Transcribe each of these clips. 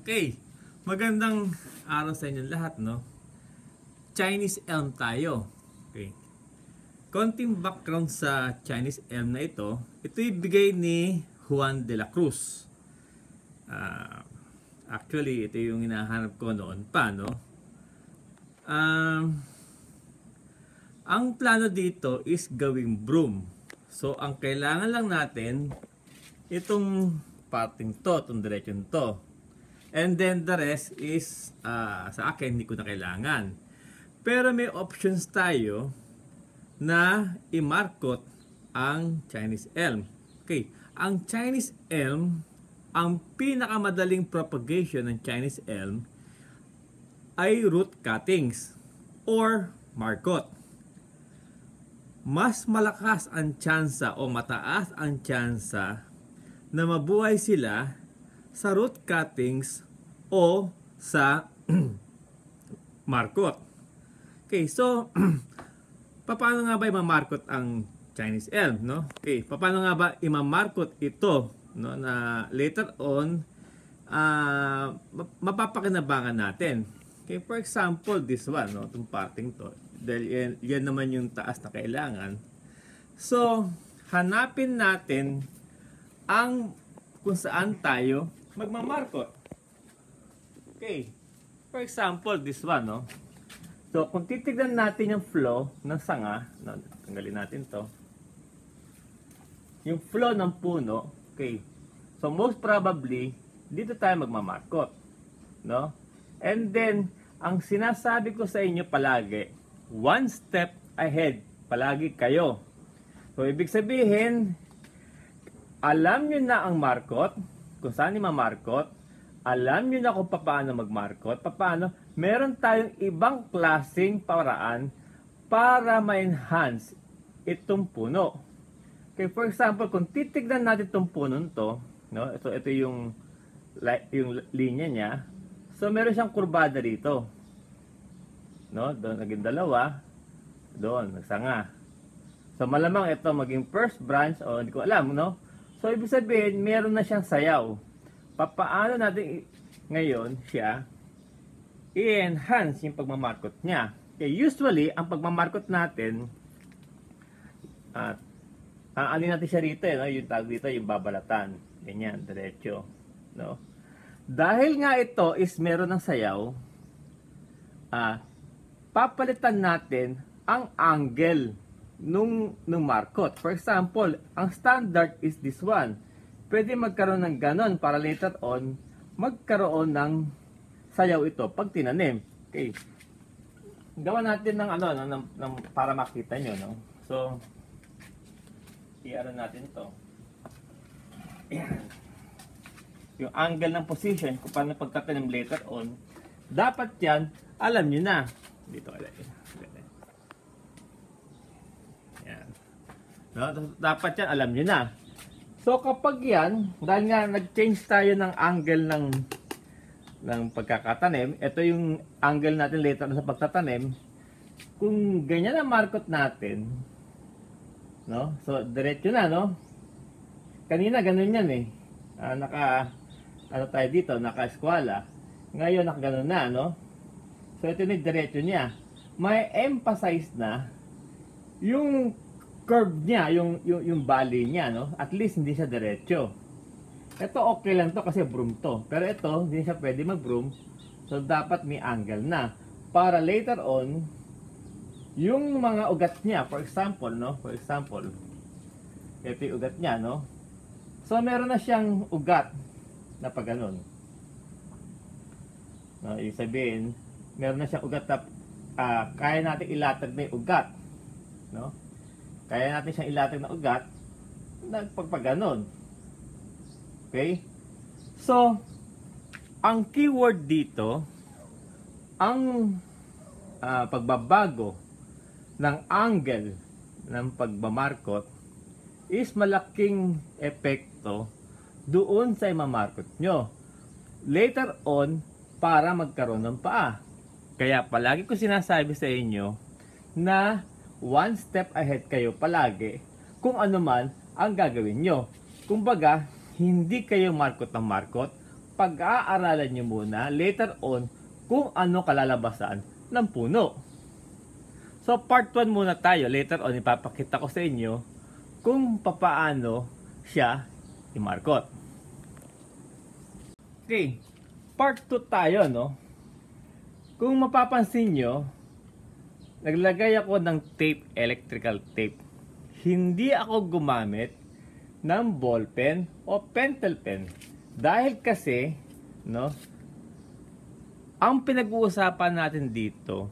Okay, magandang araw sa inyo lahat, no? Chinese elm tayo. Okay. Konting background sa Chinese elm na ito. Ito ibigay ni Juan de la Cruz. Actually, ito yung hinahanap ko noon pa, no? Ang plano dito is gawing broom. So, ang kailangan lang natin, itong parting to, itong diretsyon to. And then the rest is, sa akin, hindi ko na kailangan. Pero may options tayo na i-markot ang Chinese elm. Okay, ang Chinese elm, ang pinakamadaling propagation ng Chinese elm ay root cuttings or markot. Mas malakas ang tsansa o mataas ang tsansa na mabuhay sila sa root cuttings o sa markot. Okay, so paano nga ba i-markot ang Chinese elm, no? Okay, paano nga ba i-markot ito, no, na later on mapapakinabangan natin. Okay, for example, this one, no, itong parting to, dahil yan naman yung taas na kailangan. So, hanapin natin ang kung saan tayo magmamarkot. Okay. For example, this one, no? So, kung titignan natin yung flow ng sanga, no, tanggalin natin to. Yung flow ng puno, okay. So, most probably, dito tayo magmamarkot, no? And then, ang sinasabi ko sa inyo palagi, one step ahead, palagi kayo. So, ibig sabihin, alam nyo na ang markot, kung saan i-markot, alam nyo na kung paano mag-markot, paano, meron tayong ibang klaseng paraan para ma-enhance itong puno. Okay, for example, kung titignan natin itong puno to, no, ito yung linya niya, so meron siyang kurbada dito. No, doon naging dalawa, doon nagsanga. So malamang ito maging first branch o hindi ko alam, no? So, ibig sabihin, meron na siyang sayaw. Paano natin ngayon siya i-enhance yung pagmamarkot niya? Okay, usually, ang pagmamarkot natin, aanin natin siya rito, no? Yung tag dito, yung babalatan. Ganyan, diretso. No? Dahil nga ito is meron ng sayaw, papalitan natin ang angle nung markot. For example, ang standard is this one. Pwede magkaroon ng ganon para later on magkaroon ng sayaw ito pag tinanim. Okay. Gawa natin ng para makita nyo, no? So, i-ano natin to. Yung angle ng position kung paano pagtatanim later on, dapat yan, alam nyo na. Dito no, dapat yan, alam nyo na. So, kapag yan, dahil nga nag-change tayo ng angle ng pagkakatanim, ito yung angle natin later sa pagtatanim, kung ganyan ang markot natin, no? So, diretso na, no? Kanina, ganun yan eh. Tayo dito, naka-eskwala. Ngayon, nakaganon na, no? So, ito yung diretso niya. May emphasize na yung curve niya, yung bali niya, no? At least hindi siya diretso. Ito okay lang to kasi broom to. Pero ito, hindi siya pwede mag-broom. So, dapat may angle na. Para later on, yung mga ugat niya, for example, no? For example, ito yung ugat niya, no? So, meron na siyang ugat na pag ganun. No, ibig sabihin, meron na siyang ugat na kaya natin ilatag na yung ugat, no? Kaya natin siyang ilatag na ugat nagpagpaganon. Okay? So, ang keyword dito, ang pagbabago ng angle ng pagmamarkot is malaking epekto doon sa imamarkot nyo. Later on, para magkaroon ng paa. Kaya palagi ko sinasabi sa inyo na one step ahead kayo palagi kung ano man ang gagawin nyo. Kumbaga, hindi kayo markot ng markot, pag-aaralan nyo muna later on kung ano kalalabasan ng puno. So part 1 muna tayo. Later on ipapakita ko sa inyo kung papaano siya i-markot. Okay, part 2 tayo, no? Kung mapapansin nyo, naglagay ako ng tape, electrical tape. Hindi ako gumamit ng ballpen o pentel pen. Dahil kasi, no, ang pinag-uusapan natin dito,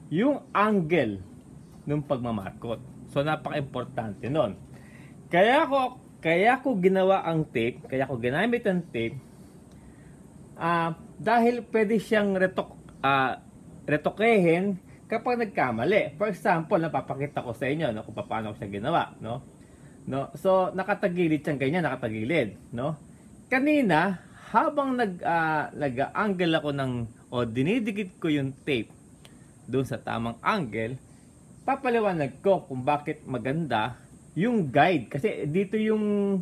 yung angle ng pagmamarkot. So, napaka-importante nun. Kaya ko ginawa ang tape, kaya ko ginamit ang tape, dahil pwede siyang retokehin kapag nagkamali. For example, napapakita ko sa inyo, no, kung paano ko siya ginawa, no? So, nakatagilid siyang ganyan, nakatagilid, no? Kanina, habang nag-angle ako o dinidikit ko yung tape doon sa tamang angle, papaliwanag ko kung bakit maganda yung guide. Kasi dito yung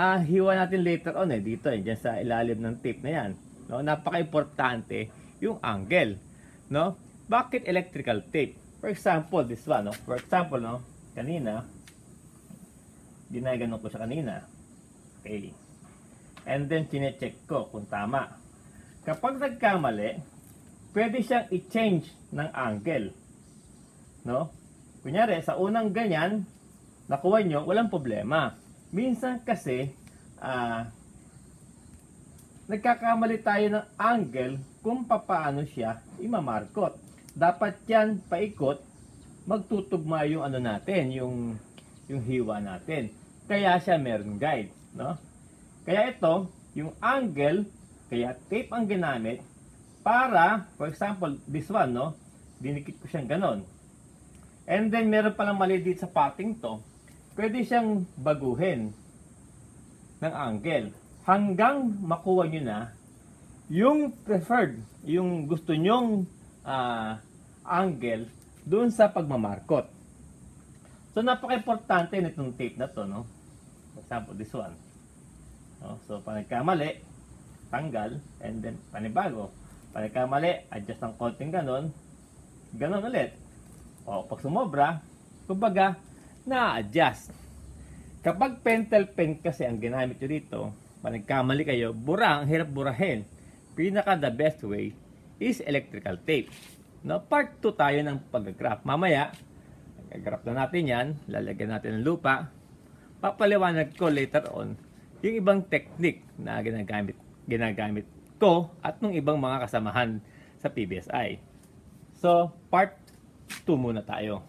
hiwa natin later on, dito, dyan sa ilalim ng tape na yan. No? Napaka-importante yung angle. No? Bakit electrical tape? For example, this one. No? For example, no? Kanina, ginaganon ko siya kanina. Okay. And then, chinecheck ko kung tama. Kapag nagkamali, pwede siyang i-change ng angle. No? Kunyari, sa unang ganyan, nakuha nyo, walang problema. Minsan kasi, nagkakamali tayo ng angle kung paano siya imamarkot. Dapat yan, paikot, magtutugma yung ano natin, yung hiwa natin. Kaya siya meron guide. No? Kaya ito, yung angle, kaya tape ang ginamit para, for example, this one, no? Dinikit ko siyang ganon. And then, meron palang mali dito sa parting to. Pwede siyang baguhin ng angle hanggang makuha nyo na yung preferred, yung gusto nyong angle doon sa pagmamarkot. So, napaka-importante nitong tape na to, no? For example, this one. No? So, pag nagkamali, tanggal, and then panibago. Pag nagkamali, adjust ng konting ganon, ganon ulit. O, pag sumobra, kumbaga, na-adjust. Kapag pentel pen kasi ang ginamit nyo dito, pag nagkamali kayo, ang hirap burahin. Pinaka the best way is electrical tape. No? Part 2 tayo ng pag-graph. Mamaya, pag-graph na natin yan, lalagyan natin ng lupa, papaliwanag ko later on yung ibang technique na ginagamit ko at ng ibang mga kasamahan sa PBSI. So, part 2 muna tayo.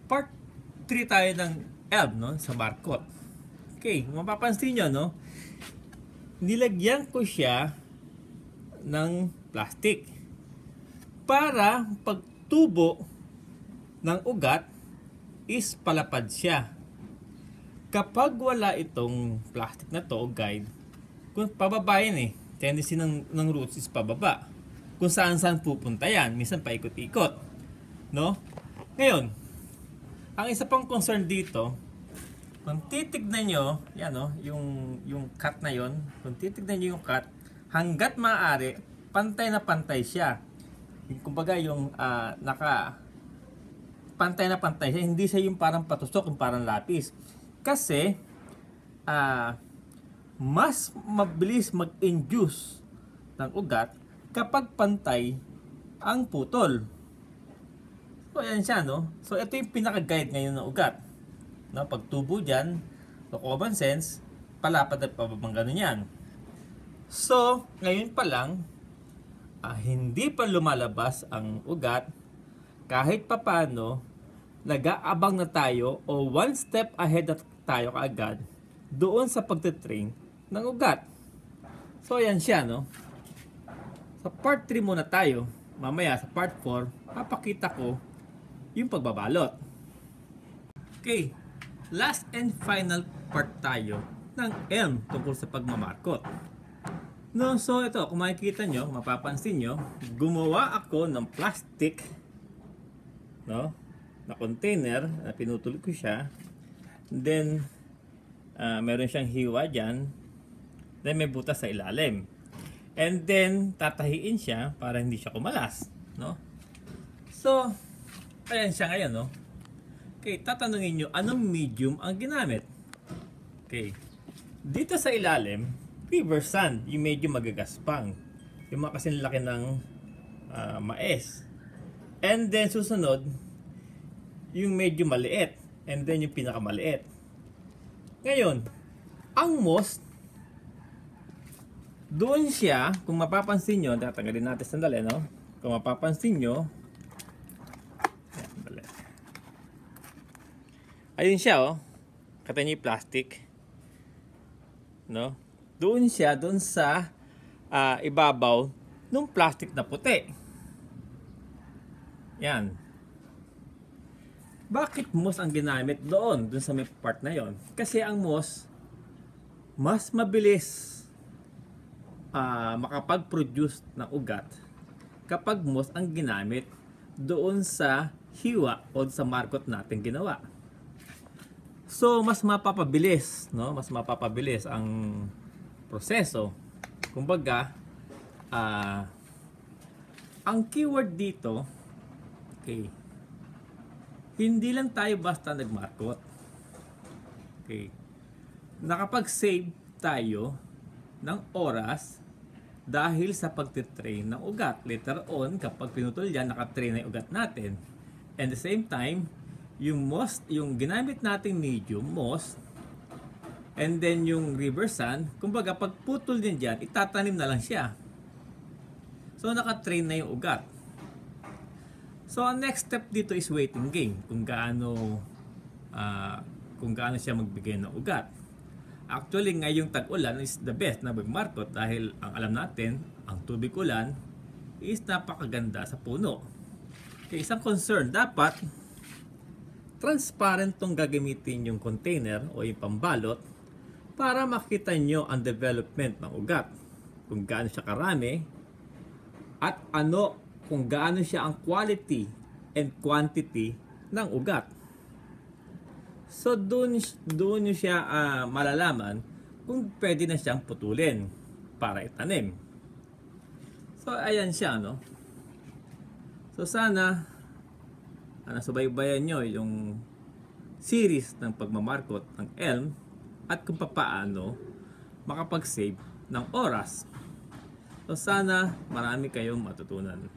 Part 3 tayo ng ELB, no? Sa markot. Okay, mapapansin nyo, no? Nilagyan ko siya ng plastic para pagtubo ng ugat is palapad siya. Kapag wala itong plastic na to, guide, kung pababa yan tendency ng roots is pababa. Kung saan pupunta yan, minsan paikot-ikot. No? Ngayon, ang isa pang concern dito, kung titignan nyo, yan yung cut na yon, kung titignan nyo yung cut, hanggat maaari, pantay na pantay siya. Kumbaga yung pantay na pantay siya, hindi siya yung parang patusok, yung parang lapis. Kasi, mas mabilis mag-induce ng ugat kapag pantay ang putol. So, ayan siya, no? So, ito yung pinaka-guide ngayon ng ugat. No? Pagtubo dyan, so common sense, palapad at pababang ganun yan. So, ngayon pa lang, hindi pa lumalabas ang ugat, kahit papano, nag-aabang na tayo o one step ahead at tayo kaagad doon sa pagtitrain ng ugat. So, ayan siya, no? Sa part 3 muna tayo. Mamaya, sa part 4, papakita ko yung pagbabalot. Okay, last and final part tayo ng ELM tungkol sa pagmamarkot. No, so ito, kung makikita nyo, mapapansin nyo, gumawa ako ng plastic, no, na container, na pinutol ko siya. Then, meron siyang hiwa dyan. Then may butas sa ilalim. And then tatahiin siya para hindi siya kumalas, no? So, ayan siya ngayon, no? Okay, tatanungin nyo, anong medium ang ginamit? Okay. Dito sa ilalim, river sand, yung medyo magagaspang. Yung mga kasing laki ng mais. And then susunod, yung medyo maliit. And then yung pinakamaliit. Ngayon, ang moss, doon siya, kung mapapansin nyo, tatanggalin natin sandali, no? Kung mapapansin nyo, ayun siya, oh. Kata niyo yung plastic. No? Doon siya, doon sa ibabaw ng plastic na puti. Yan. Bakit moss ang ginamit doon sa may part na yon? Kasi ang moss, mas mabilis makapag-produce ng ugat kapag moss ang ginamit doon sa hiwa o sa markot natin ginawa. So, mas mapapabilis, no? Mas mapapabilis ang proseso. Kumbaga, ang keyword dito, okay, hindi lang tayo basta nagmarkot. Okay. Nakapag-save tayo ng oras dahil sa pagtitrain ng ugat. Later on, kapag pinutol yan, nakatrain na yung ugat natin. And the same time, yung moss, yung ginamit nating medium, moss, and then yung river sand, kumbaga pag putol din dyan, itatanim na lang siya. So, nakatrain na yung ugat. So, ang next step dito is waiting game. Kung gaano siya magbigay ng ugat. Actually, ngayong tag-ulan is the best na magmarkot dahil ang alam natin, ang tubig ulan is napakaganda sa puno. Okay, isang concern, dapat transparent tong gagamitin yung container o yung pambalot para makita nyo ang development ng ugat. Kung gaano siya karami at kung gaano siya ang quality and quantity ng ugat. So, doon nyo siya malalaman kung pwede na siyang putulin para itanim. So, ayan siya, no? So, sana nasubaybayan nyo yung series ng pagmamarkot ng elm at kung paano makapag-save ng oras. So, sana marami kayong matutunan.